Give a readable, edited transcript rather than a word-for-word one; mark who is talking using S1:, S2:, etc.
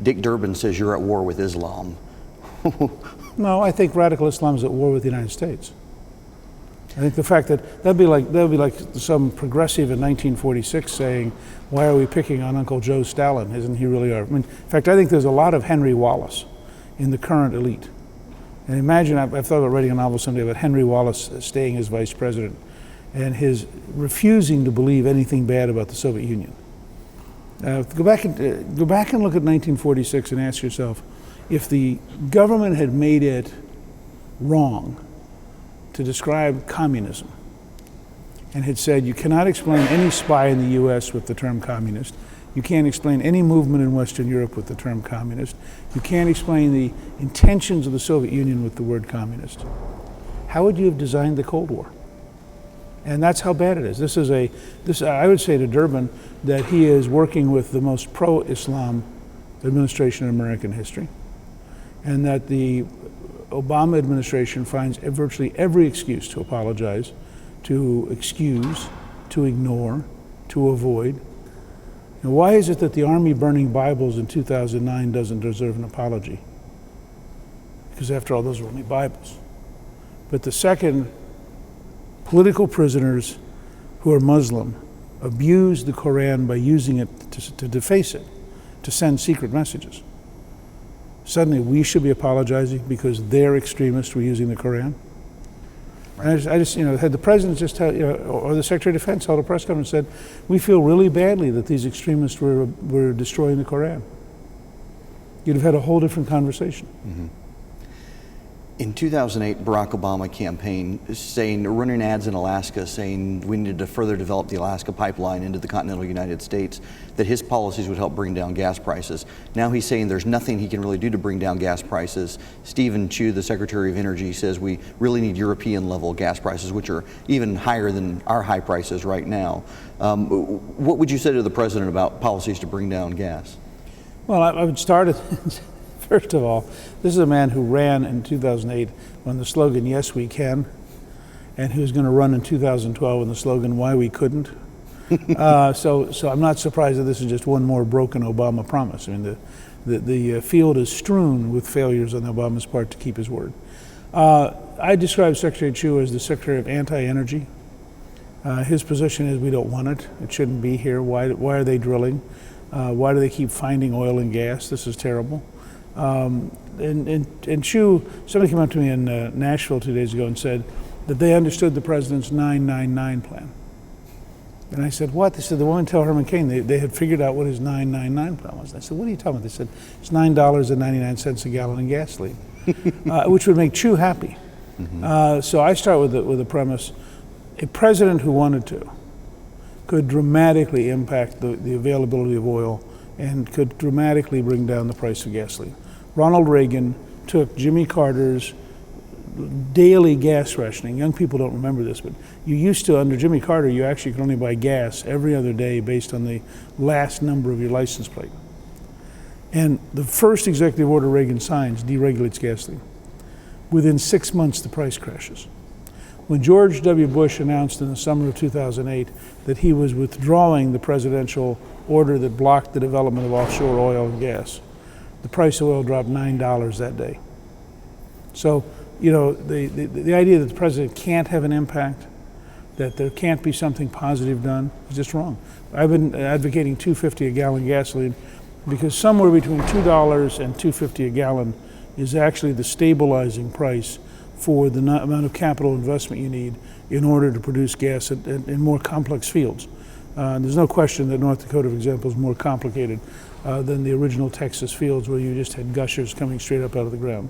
S1: Dick Durbin says you're at war with Islam.
S2: No, I think radical Islam is at war with the United States. I think the fact that that'd be like some progressive in 1946 saying, "Why are we picking on Uncle Joe Stalin? Isn't he really our?" I mean, in fact, I think there's a lot of Henry Wallace in the current elite. And imagine, I've thought about writing a novel someday about Henry Wallace staying as vice president and his refusing to believe anything bad about the Soviet Union. Go back and look at 1946 and ask yourself, if the government had made it wrong to describe communism and had said you cannot explain any spy in the US with the term communist, you can't explain any movement in Western Europe with the term communist, you can't explain the intentions of the Soviet Union with the word communist, how would you have designed the Cold War? And that's how bad it is. I would say to Durbin that he is working with the most pro-Islam administration in American history, and that the Obama administration finds virtually every excuse to apologize, to excuse, to ignore, to avoid. Now, why is it that the army burning Bibles in 2009 doesn't deserve an apology? Because after all, those were only Bibles. But the second, political prisoners who are Muslim abuse the Quran by using it to deface it, to send secret messages. Suddenly we should be apologizing because their extremists were using the Quran. Right. I just, had the president just tell, or the Secretary of Defense held a press conference and said, we feel really badly that these extremists were destroying the Quran. You'd have had a whole different conversation.
S1: Mm-hmm. In 2008, Barack Obama campaign running ads in Alaska saying we needed to further develop the Alaska pipeline into the continental United States, that his policies would help bring down gas prices. Now he's saying there's nothing he can really do to bring down gas prices. Stephen Chu, the Secretary of Energy, says we really need European level gas prices, which are even higher than our high prices right now. What would you say to the president about policies to bring down gas?
S2: Well, I would start at first of all, this is a man who ran in 2008 on the slogan, "Yes, we can," and who's going to run in 2012 on the slogan, "Why we couldn't." So I'm not surprised that this is just one more broken Obama promise. I mean, the field is strewn with failures on Obama's part to keep his word. I describe Secretary Chu as the Secretary of Anti-Energy. His position is we don't want it. It shouldn't be here. Why are they drilling? Why do they keep finding oil and gas? This is terrible. And Chu, somebody came up to me in Nashville 2 days ago and said that they understood the president's 999 plan. And I said, what? They said, the woman tell Herman Cain they had figured out what his 999 plan was. I said, what are you talking about? They said, it's $9.99 a gallon in gasoline, which would make Chu happy. Mm-hmm. So I start with the premise, a president who wanted to could dramatically impact the availability of oil and could dramatically bring down the price of gasoline. Ronald Reagan took Jimmy Carter's daily gas rationing. Young people don't remember this, but you used to, under Jimmy Carter, you actually could only buy gas every other day based on the last number of your license plate. And the first executive order Reagan signs deregulates gasoline. Within 6 months, the price crashes. When George W. Bush announced in the summer of 2008 that he was withdrawing the presidential order that blocked the development of offshore oil and gas, the price of oil dropped $9 that day. So, the idea that the president can't have an impact, that there can't be something positive done, is just wrong. I've been advocating $2.50 a gallon gasoline because somewhere between $2 and $2.50 a gallon is actually the stabilizing price for the amount of capital investment you need in order to produce gas in more complex fields. There's no question that North Dakota, for example, is more complicated than the original Texas fields where you just had gushers coming straight up out of the ground.